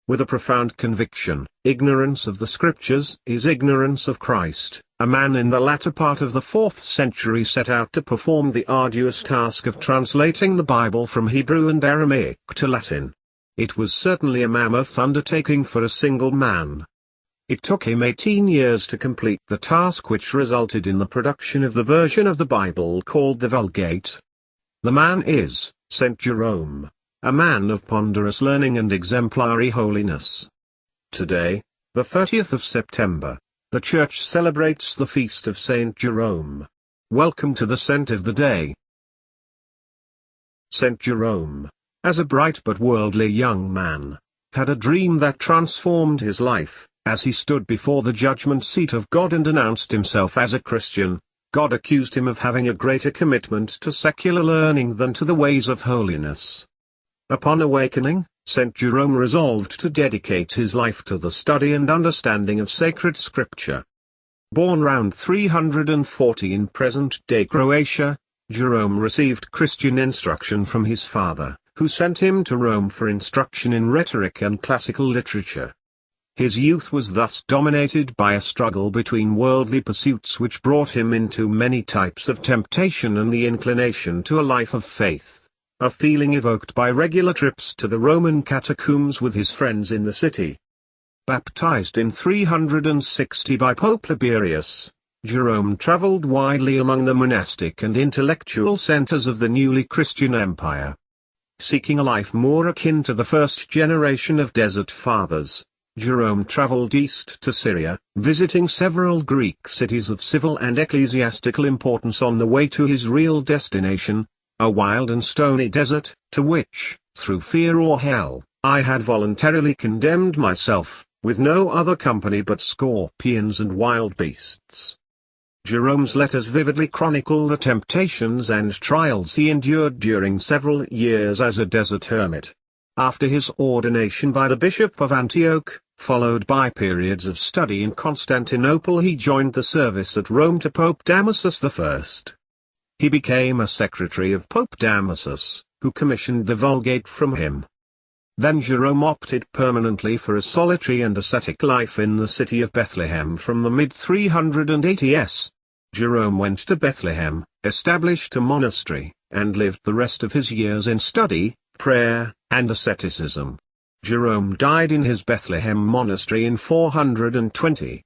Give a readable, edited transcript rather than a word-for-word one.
with a profound conviction, "Ignorance of the Scriptures is ignorance of Christ." A man in the latter part of the 4th century set out to perform the arduous task of translating the Bible from Hebrew and Aramaic to Latin. It was certainly a mammoth undertaking for a single man. It took him 18 years to complete the task, which resulted in the production of the version of the Bible called the Vulgate. The man is St. Jerome, a man of ponderous learning and exemplary holiness. Today, the 30th of September, the Church celebrates the feast of St. Jerome. Welcome to the saint of the day. St. Jerome, as a bright but worldly young man, had a dream that transformed his life. As he stood before the judgment seat of God and announced himself as a Christian, God accused him of having a greater commitment to secular learning than to the ways of holiness. Upon awakening, St. Jerome resolved to dedicate his life to the study and understanding of sacred scripture. Born round 340 in present-day Croatia, Jerome received Christian instruction from his father, who sent him to Rome for instruction in rhetoric and classical literature. His youth was thus dominated by a struggle between worldly pursuits which brought him into many types of temptation and the inclination to a life of faith, a feeling evoked by regular trips to the Roman catacombs with his friends in the city. Baptized in 360 by Pope Liberius, Jerome traveled widely among the monastic and intellectual centers of the newly Christian empire. Seeking a life more akin to the first generation of desert fathers, Jerome traveled east to Syria, visiting several Greek cities of civil and ecclesiastical importance on the way to his real destination, a wild and stony desert, to which, through fear or hell, I had voluntarily condemned myself, with no other company but scorpions and wild beasts. Jerome's letters vividly chronicle the temptations and trials he endured during several years as a desert hermit. After his ordination by the Bishop of Antioch, followed by periods of study in Constantinople, he joined the service at Rome to Pope Damasus I. He became a secretary of Pope Damasus, who commissioned the Vulgate from him. Then Jerome opted permanently for a solitary and ascetic life in the city of Bethlehem from the mid-380s. Jerome went to Bethlehem, established a monastery, and lived the rest of his years in study, prayer, and asceticism. Jerome died in his Bethlehem monastery in 420.